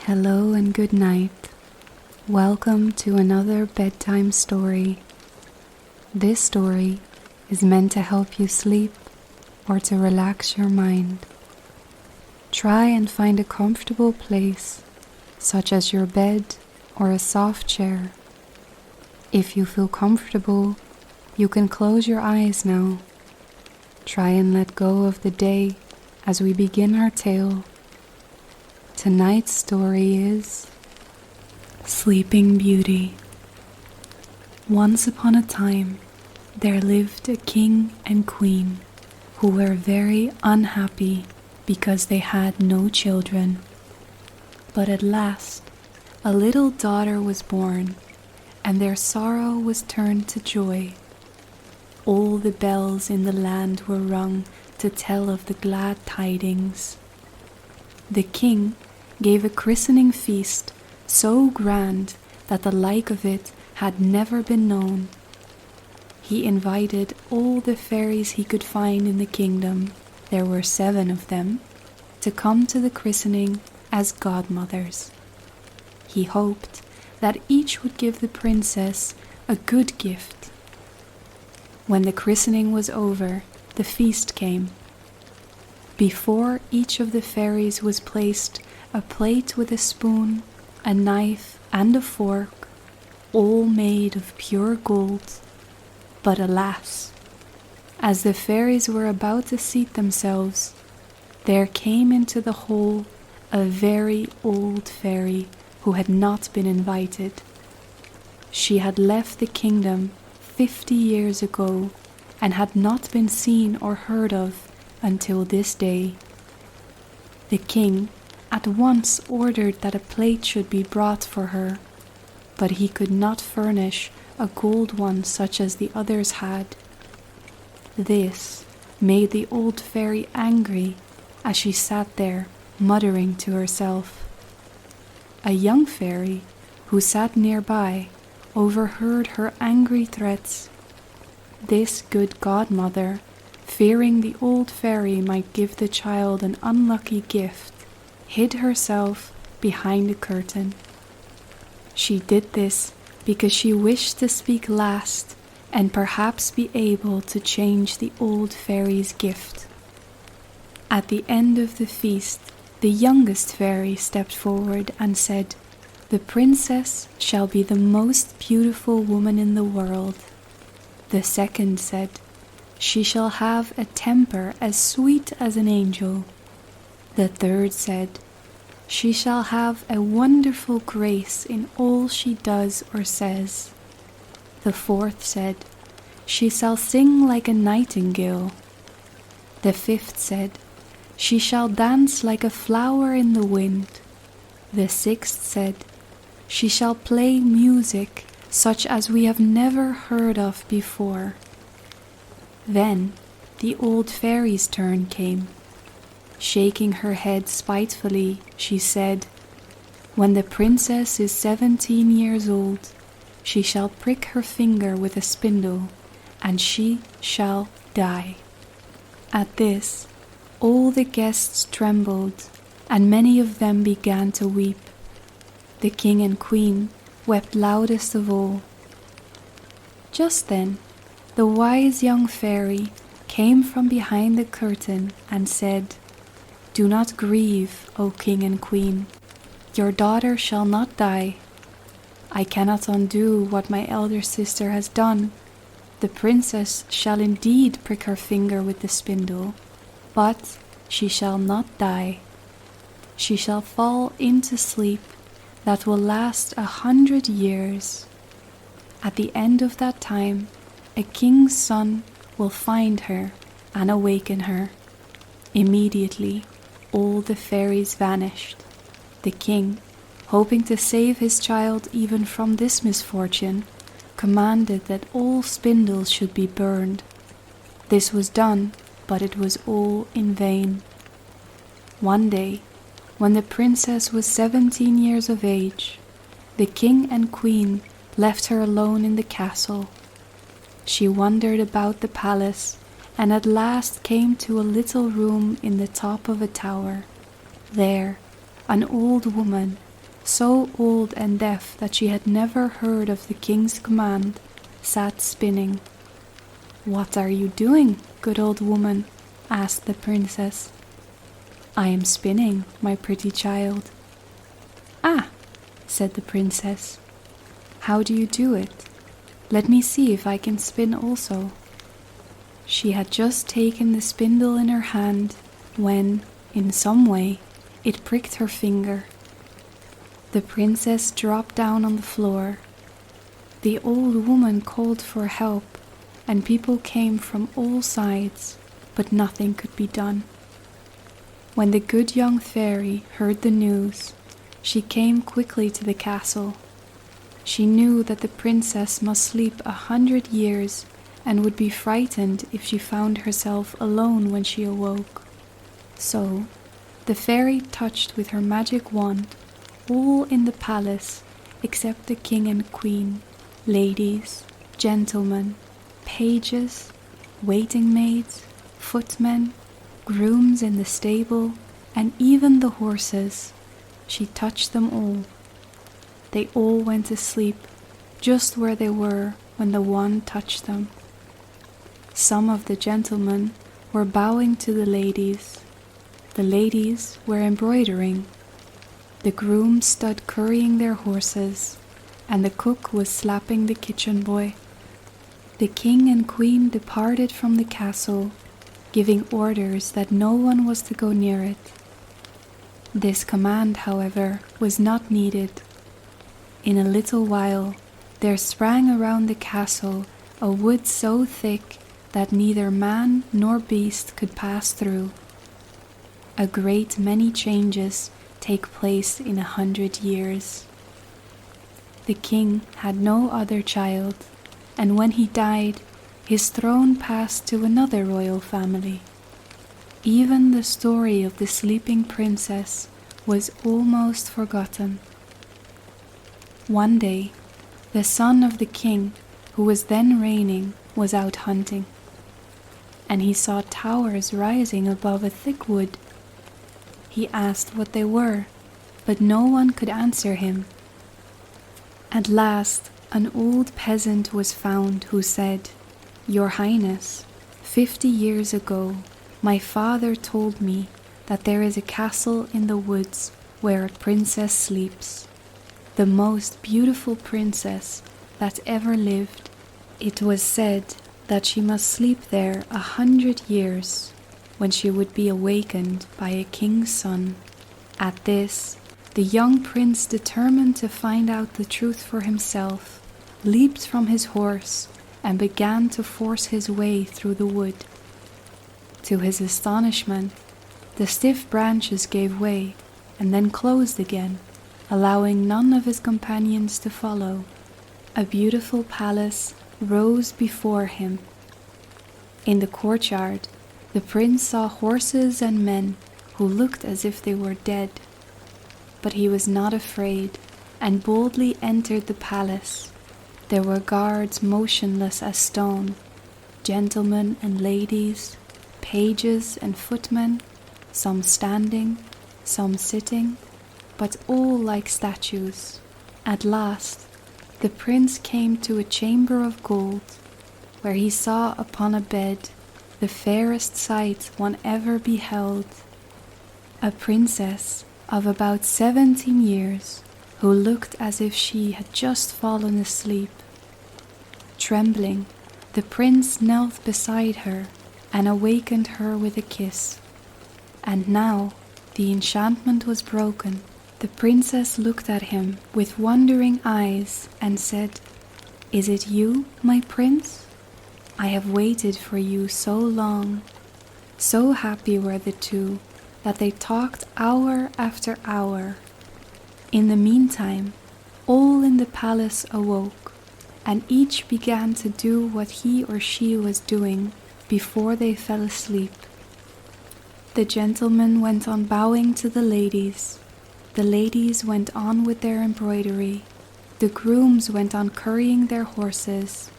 Hello and good night. Welcome to another bedtime story. This story is meant to help you sleep or to relax your mind. Try and find a comfortable place, such as your bed or a soft chair. If you feel comfortable, you can close your eyes now. Try and let go of the day as we begin our tale. Tonight's story is Sleeping Beauty. Once upon a time, there lived a king and queen who were very unhappy because they had no children. But at last, a little daughter was born, and their sorrow was turned to joy. All the bells in the land were rung to tell of the glad tidings. The king gave a christening feast so grand that the like of it had never been known. He invited all the fairies he could find in the kingdom, there were 7 of them, to come to the christening as godmothers. He hoped that each would give the princess a good gift. When the christening was over, the feast came. Before each of the fairies was placed a plate with a spoon, a knife, and a fork, all made of pure gold. But alas, as the fairies were about to seat themselves, there came into the hall a very old fairy who had not been invited. She had left the kingdom 50 years ago and had not been seen or heard of until this day. The king at once ordered that a plate should be brought for her, but he could not furnish a gold one such as the others had. This made the old fairy angry as she sat there muttering to herself. A young fairy who sat nearby overheard her angry threats. This good godmother, fearing the old fairy might give the child an unlucky gift, hid herself behind a curtain. She did this because she wished to speak last and perhaps be able to change the old fairy's gift. At the end of the feast, the youngest fairy stepped forward and said, "The princess shall be the most beautiful woman in the world." The second said, "She shall have a temper as sweet as an angel." The third said, "She shall have a wonderful grace in all she does or says." The fourth said, "She shall sing like a nightingale." The fifth said, "She shall dance like a flower in the wind." The sixth said, "She shall play music such as we have never heard of before." Then the old fairy's turn came. Shaking her head spitefully, she said, "When the princess is 17 years old, she shall prick her finger with a spindle, and she shall die." At this, all the guests trembled, and many of them began to weep. The king and queen wept loudest of all. Just then, the wise young fairy came from behind the curtain and said, "Do not grieve, O king and queen. Your daughter shall not die. I cannot undo what my elder sister has done. The princess shall indeed prick her finger with the spindle, but she shall not die. She shall fall into sleep that will last 100 years. At the end of that time, a king's son will find her and awaken her." Immediately, all the fairies vanished. The king, hoping to save his child even from this misfortune, commanded that all spindles should be burned. This was done, but it was all in vain. One day, when the princess was 17 years of age, the king and queen left her alone in the castle. She wandered about the palace and at last came to a little room in the top of a tower. There, an old woman so old and deaf that she had never heard of the king's command, sat spinning. "What are you doing, good old woman?" asked the princess. "I am spinning, my pretty child." "Ah," said the princess, "how do you do it? Let me see if I can spin also." She had just taken the spindle in her hand when, in some way, it pricked her finger. The princess dropped down on the floor. The old woman called for help, and people came from all sides, but nothing could be done. When the good young fairy heard the news, she came quickly to the castle. She knew that the princess must sleep 100 years and would be frightened if she found herself alone when she awoke. So, the fairy touched with her magic wand all in the palace except the king and queen, ladies, gentlemen, pages, waiting maids, footmen, grooms in the stable, and even the horses. She touched them all. They all went to sleep just where they were when the wand touched them. Some of the gentlemen were bowing to the ladies. The ladies were embroidering. The grooms stood currying their horses, and the cook was slapping the kitchen boy. The king and queen departed from the castle, giving orders that no one was to go near it. This command, however, was not needed. In a little while, there sprang around the castle a wood so thick that neither man nor beast could pass through. A great many changes take place in 100 years. The king had no other child, and when he died, his throne passed to another royal family. Even the story of the sleeping princess was almost forgotten. One day, the son of the king, who was then reigning, was out hunting, and he saw towers rising above a thick wood. He asked what they were, but no one could answer him. At last, an old peasant was found who said, "Your Highness, 50 years ago, my father told me that there is a castle in the woods where a princess sleeps, the most beautiful princess that ever lived. It was said that she must sleep there 100 years, when she would be awakened by a king's son." At this, the young prince, determined to find out the truth for himself, leaped from his horse and began to force his way through the wood. To his astonishment, the stiff branches gave way and then closed again, allowing none of his companions to follow. A beautiful palace rose before him. In the courtyard, the prince saw horses and men who looked as if they were dead. But he was not afraid and boldly entered the palace. There were guards motionless as stone, gentlemen and ladies, pages and footmen, some standing, some sitting, but all like statues. At last, the prince came to a chamber of gold, where he saw upon a bed the fairest sight one ever beheld, a princess of about 17 years, who looked as if she had just fallen asleep. Trembling, the prince knelt beside her and awakened her with a kiss. And now the enchantment was broken. The princess looked at him with wondering eyes and said, "Is it you, my prince? I have waited for you so long." So happy were the two that they talked hour after hour. In the meantime, all in the palace awoke, and each began to do what he or she was doing before they fell asleep. The gentlemen went on bowing to the ladies. The ladies went on with their embroidery. The grooms went on currying their horses.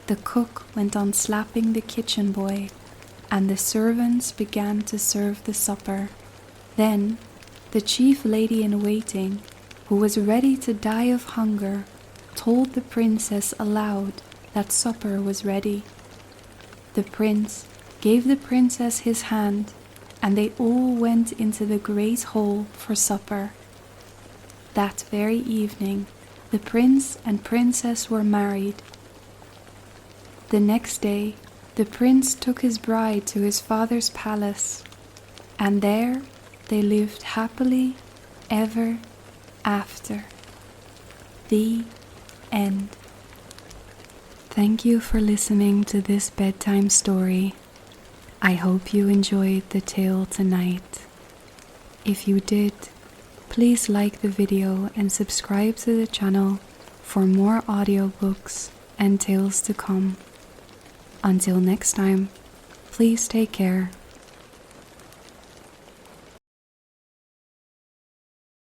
The cook went on slapping the kitchen boy, and the servants began to serve the supper. Then the chief lady in waiting, who was ready to die of hunger, told the princess aloud that supper was ready. The prince gave the princess his hand, and they all went into the great hall for supper. That very evening, the prince and princess were married. The next day, the prince took his bride to his father's palace, and there they lived happily ever after. The end. Thank you for listening to this bedtime story. I hope you enjoyed the tale tonight. If you did, please like the video and subscribe to the channel for more audiobooks and tales to come. Until next time, please take care.